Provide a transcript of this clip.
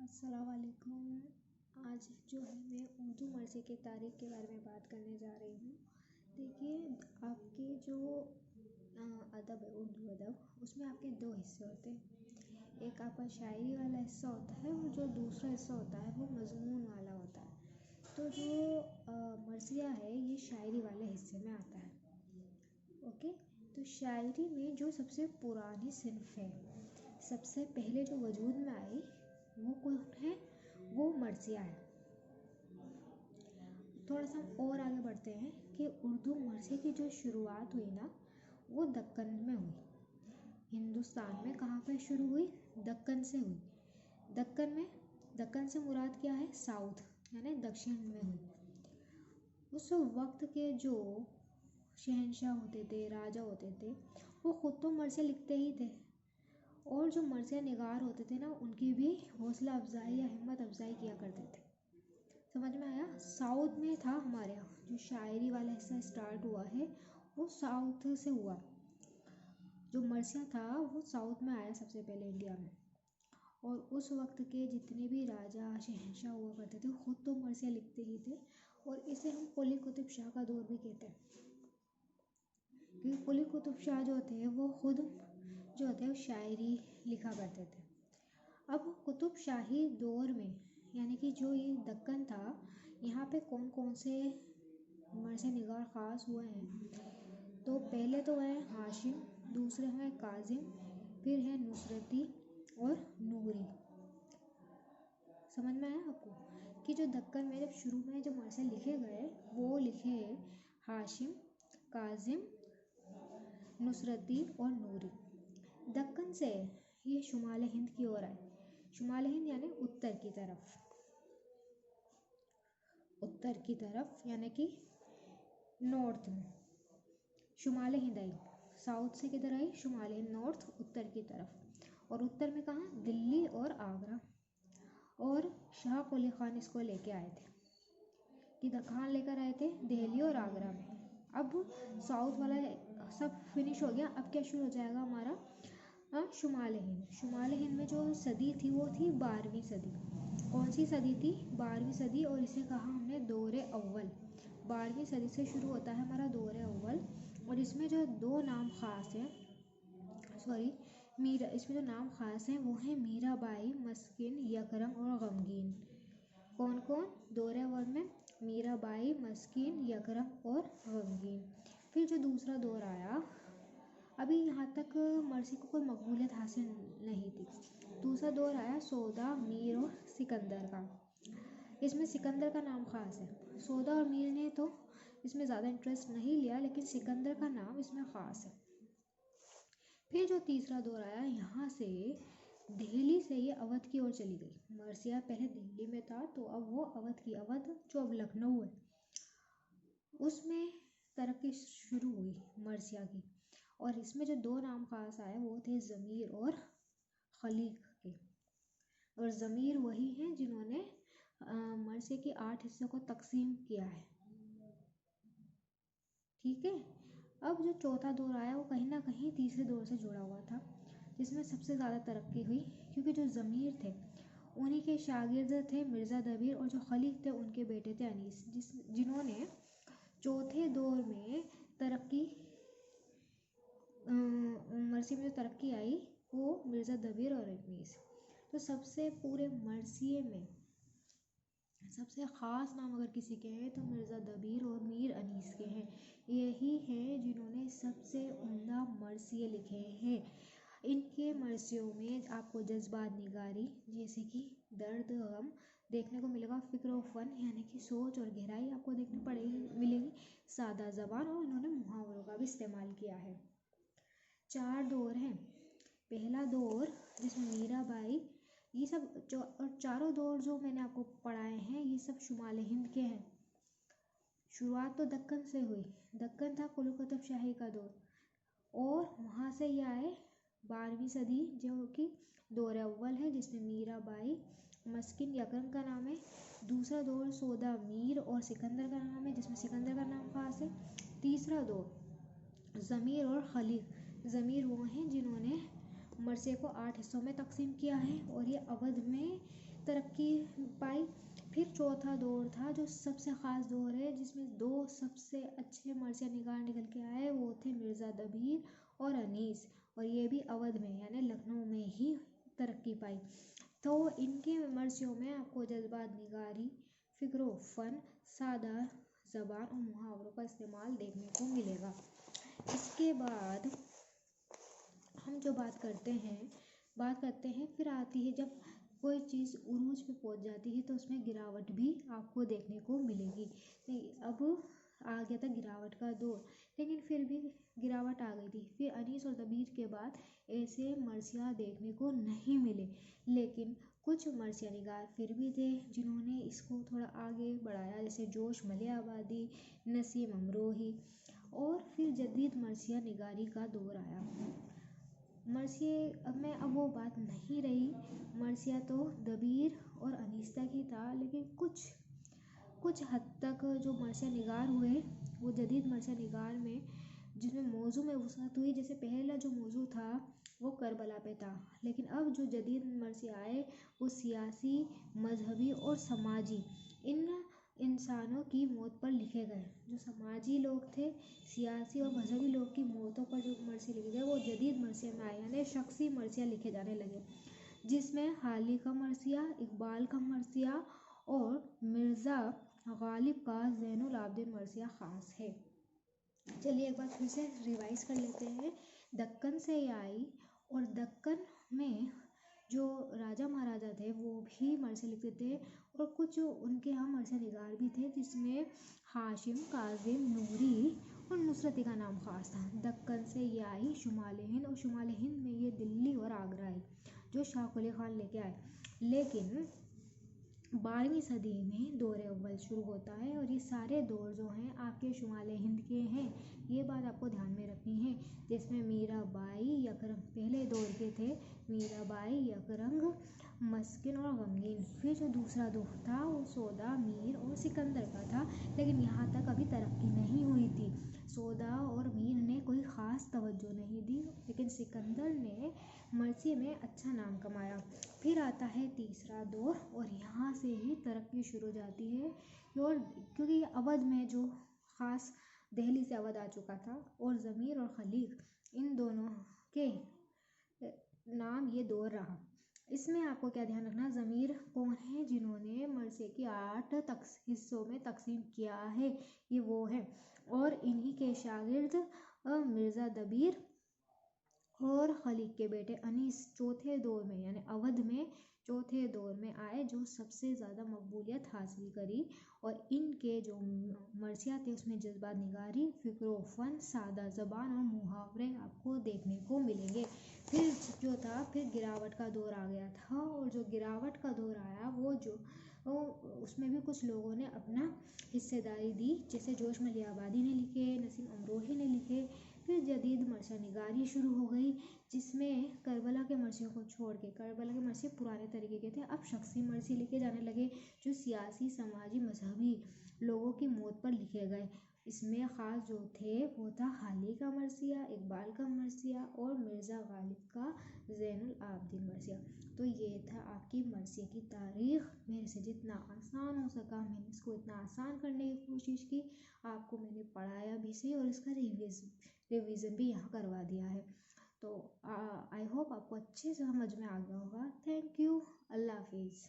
السلام علیکم. آج جو ہے میں اردو مرثیے کی تاریخ کے بارے میں بات کرنے جا رہی ہوں. دیکھیے، آپ کے جو ادب ہے، اردو ادب، اس میں آپ کے دو حصے ہوتے ہیں. ایک آپ کا شاعری والا حصہ ہوتا ہے اور جو دوسرا حصہ ہوتا ہے وہ مضمون والا ہوتا ہے. تو جو مرثیہ ہے یہ شاعری والے حصے میں آتا ہے. اوکے. تو شاعری میں جو سب سے پرانی صنف ہے، سب سے پہلے جو وجود میں آئی، وہ کون ہے؟ وہ مرثیہ ہے. تھوڑا سا اور آگے بڑھتے ہیں کہ اردو مرثیے کی جو شروعات ہوئی نا، وہ دکن میں ہوئی. ہندوستان میں کہاں پہ شروع ہوئی؟ دکن سے ہوئی. دکن سے مراد کیا ہے؟ ساؤتھ، یعنی دکشن میں ہوئی. اس وقت کے جو شہنشاہ ہوتے تھے، راجا ہوتے تھے، وہ خود تو مرثیہ لکھتے ہی تھے، اور جو مرثیہ نگار ہوتے تھے نا، ان کی بھی حوصلہ افزائی یا ہمت افزائی کیا کرتے تھے. سمجھ میں آیا؟ ساؤتھ میں تھا ہمارے یہاں جو شاعری والا حصہ اسٹارٹ ہوا ہے، وہ ساؤتھ سے ہوا. جو مرثیہ تھا وہ ساؤتھ میں آیا سب سے پہلے انڈیا میں. اور اس وقت کے جتنے بھی راجا شہنشاہ ہوا کرتے تھے، خود تو مرثیہ لکھتے ہی تھے. اور اسے ہم قلی قطب شاہ کا دور بھی کہتے ہیں، کیونکہ قلی قطب شاہ جو ہوتے ہیں وہ خود جو ہوتے ہیں وہ شاعری لکھا کرتے تھے. اب قطب شاہی دور میں، یعنی کہ جو یہ دکن تھا، یہاں پہ کون کون سے مرثیہ نگار خاص ہوئے ہیں؟ تو پہلے تو ہیں ہاشم، دوسرے ہیں کاظم، پھر ہیں نصرتی اور نوری. سمجھ میں آیا آپ کو کہ جو دکن میں جب شروع میں جو مرثیہ لکھے گئے، وہ لکھے ہاشم، کاظم، نصرتی اور نوری. دکن سے یہ شمال ہند کی اور آئے. شمال ہند یعنی اتر کی طرف یعنی کہ نارتھ میں شمال ہند آئی. ساؤتھ سے کدھر آئی؟ شمال ہند، نارتھ، اتر کی طرف. اور اتر میں کہاں؟ دلی اور آگرہ. اور شاہ قلی خان اس کو لے کے آئے تھے. کدھر کہاں لے کر آئے تھے؟ دہلی اور آگرہ میں. اب ساؤتھ والا سب فنش ہو گیا. اب کیا شروع ہو جائے گا ہمارا؟ شمال ہند. شمال ہند میں جو صدی تھی وہ تھی 12ویں صدی. کون سی صدی تھی؟ 12ویں صدی. اور اسے کہا ہم نے دور اول. 12ویں صدی سے شروع ہوتا ہے ہمارا دور اول. اور اس میں جو دو نام خاص ہیں، اس میں جو نام خاص ہیں وہ ہیں میرا بائی، مسکن، یکرم اور غمگین. کون کون؟ دور اول میں میرا بائی، مسکن، یکرم اور غمگین. پھر جو دوسرا دور آیا، ابھی یہاں تک مرثیے کو کوئی مقبولیت حاصل نہیں تھی. دوسرا دور آیا سودا، میر اور سکندر کا. اس میں سکندر کا نام خاص ہے. سودا اور میر نے تو اس میں زیادہ انٹرسٹ نہیں لیا، لیکن سکندر کا نام اس میں خاص ہے. پھر جو تیسرا دور آیا، یہاں سے دہلی سے یہ اودھ کی اور چلی گئی. مرثیہ پہلے دہلی میں تھا، تو اب وہ اودھ جو اب لکھنؤ ہے، اس میں ترقی شروع ہوئی مرثیہ کی. اور اس میں جو دو نام خاص آئے وہ تھے ضمیر اور خلیق کے. اور ضمیر وہی ہیں جنہوں نے مرثیے کے 8 حصوں کو تقسیم کیا ہے. ٹھیک ہے. اب جو چوتھا دور آیا وہ کہیں نہ کہیں تیسرے دور سے جڑا ہوا تھا، جس میں سب سے زیادہ ترقی ہوئی، کیونکہ جو ضمیر تھے انہی کے شاگرد تھے مرزا دبیر، اور جو خلیق تھے ان کے بیٹے تھے انیس، جنہوں نے چوتھے دور میں ترقی مرثیے میں جو ترقی آئی وہ مرزا دبیر اور انیس. تو سب سے پورے مرثیے میں سب سے خاص نام اگر کسی کے ہیں تو مرزا دبیر اور میر انیس کے ہیں. یہی ہیں جنہوں نے سب سے عمدہ مرثیے لکھے ہیں. ان کے مرثیوں میں آپ کو جذبات نگاری جیسے کہ درد، غم دیکھنے کو ملے گا. فکر و فن یعنی کہ سوچ اور گہرائی آپ کو دیکھنے ملے گی. سادہ زبان، اور انہوں نے محاوروں کا بھی استعمال کیا ہے. 4 دور ہیں. پہلا دور جس میں میرا بائی، یہ سب اور چاروں دور جو میں نے آپ کو پڑھائے ہیں یہ سب شمال ہند کے ہیں. شروعات تو دکن سے ہوئی. دکن تھا قلی قطب شاہی کا دور، اور وہاں سے یہ آئے 12ویں صدی جو کہ دور اول ہے، جس میں میرا بائی، مسکن، یکرم کا نام ہے. دوسرا دور سودا، میر اور سکندر کا نام ہے، جس میں سکندر کا نام خاص ہے. تیسرا دور ضمیر اور خلیق. ضمیر وہ ہیں جنہوں نے مرثیے کو 8 حصوں میں تقسیم کیا ہے، اور یہ اودھ میں ترقی پائی. پھر چوتھا دور تھا جو سب سے خاص دور ہے، جس میں 2 سب سے اچھے مرثیہ نگار نکل کے آئے، وہ تھے مرزا دبیر اور انیس، اور یہ بھی اودھ میں یعنی لکھنؤ میں ہی ترقی پائی. تو ان کے مرثیوں میں آپ کو جذبات نگاری، فکر و فن، سادہ زبان اور محاوروں کا استعمال دیکھنے کو ملے گا. اس کے بعد ہم جو بات کرتے ہیں پھر آتی ہے جب کوئی چیز عروج پہ پہنچ جاتی ہے تو اس میں گراوٹ بھی آپ کو دیکھنے کو ملے گی. اب آ گیا تھا گراوٹ کا دور، لیکن پھر بھی گراوٹ آ گئی تھی. پھر انیس اور دبیر کے بعد ایسے مرثیہ دیکھنے کو نہیں ملے، لیکن کچھ مرثیہ نگار پھر بھی تھے جنہوں نے اس کو تھوڑا آگے بڑھایا، جیسے جوش ملیح آبادی، نسیم امروہی. اور پھر جدید مرثیہ نگاری کا دور آیا. مرثیے میں اب وہ بات نہیں رہی، مرثیہ تو دبیر اور انیس تک ہی تھا، لیکن کچھ حد تک جو مرثیہ نگار ہوئے وہ جدید مرثیہ نگار میں، جس میں موضوع میں وسعت ہوئی. جیسے پہلا جو موضوع تھا وہ کربلا پہ تھا، لیکن اب جو جدید مرثیہ آئے وہ سیاسی، مذہبی اور سماجی ان انسانوں کی موت پر لکھے گئے. جو سماجی لوگ تھے، سیاسی اور مذہبی لوگ کی موتوں پر جو مرثیے لکھے گئے وہ جدید مرثیے میں آئے، یعنی شخصی مرثیہ لکھے جانے لگے، جس میں حالی کا مرثیہ، اقبال کا مرثیہ اور مرزا غالب کا زین العابدین مرثیہ خاص ہے. چلیے ایک بار پھر سے ریوائز کر لیتے ہیں. دکن سے یہ آئی، اور دکن میں جو راجہ مہاراجہ تھے وہ بھی مرثیہ لکھتے تھے، اور کچھ ان کے یہاں مرثیہ نگار بھی تھے جس میں ہاشم، کاظم، نوری اور نصرتی کا نام خاص تھا. دکن سے یہ آئی شمال ہند، اور شمال ہند میں یہ دلی اور آگرہ آئی جو شاہ ولی خان لے کے آئے. لیکن 12ویں صدی میں دور اول شروع ہوتا ہے، اور یہ سارے دور جو ہیں آپ کے شمال ہند کے ہیں. یہ بات آپ کو دھیان میں رکھنی ہے، جس میں میرا بائی یکرنگ پہلے دور کے تھے، میرا بائی، یکرنگ، مسکن اور غمگین. پھر جو دوسرا دور تھا وہ سودا، میر اور سکندر کا تھا، لیکن یہاں تک ابھی ترقی نہیں ہوئی تھی. سودا اور میر نے کوئی خاص توجہ نہیں دی، لیکن سکندر نے مرثیے میں اچھا نام کمایا. پھر آتا ہے تیسرا دور، اور یہاں سے ہی ترقی شروع ہو جاتی ہے، اور کیونکہ یہ اودھ میں جو خاص دہلی سے اودھ آ چکا تھا، اور ضمیر اور خلیق ان دونوں کے نام یہ دور رہا. اس میں آپ کو کیا دھیان رکھنا، ضمیر کون ہیں جنہوں نے مرثیے کی 8 حصوں میں تقسیم کیا ہے، یہ وہ ہیں، اور انہی کے شاگرد مرزا دبیر اور خلیق کے بیٹے انیس چوتھے دور میں یعنی اودھ میں چوتھے دور میں آئے، جو سب سے زیادہ مقبولیت حاصل کری. اور ان کے جو مرثیہ تھے اس میں جذبات نگاری، فکر و فن، سادہ زبان اور محاورے آپ کو دیکھنے کو ملیں گے. پھر جو تھا پھر گراوٹ کا دور آ گیا تھا، اور جو گراوٹ کا دور آیا اس میں بھی کچھ لوگوں نے اپنا حصہ داری دی، جیسے جوش ملیح آبادی نے لکھے، نسیم امروہی نے لکھے. پھر جدید مرثیہ نگاری شروع ہو گئی، جس میں کربلا کے مرثیوں کو چھوڑ کے، کربلا کے مرثیے پرانے طریقے کے تھے، اب شخصی مرثیے لکھے جانے لگے جو سیاسی، سماجی، مذہبی لوگوں کی موت پر لکھے گئے. اس میں خاص جو تھے وہ تھا حالی کا مرثیہ، اقبال کا مرثیہ اور مرزا غالب کا زین العابدین مرثیہ. تو یہ تھا آپ کی مرثیے کی تاریخ. میرے سے جتنا آسان ہو سکا میں نے اس کو اتنا آسان کرنے کی کوشش کی. آپ کو میں نے پڑھایا بھی صحیح، اور اس کا ریویژن بھی یہاں کروا دیا ہے. تو آئی ہوپ آپ کو اچھے سے سمجھ میں آ گیا ہوگا. Thank you. اللہ حافظ.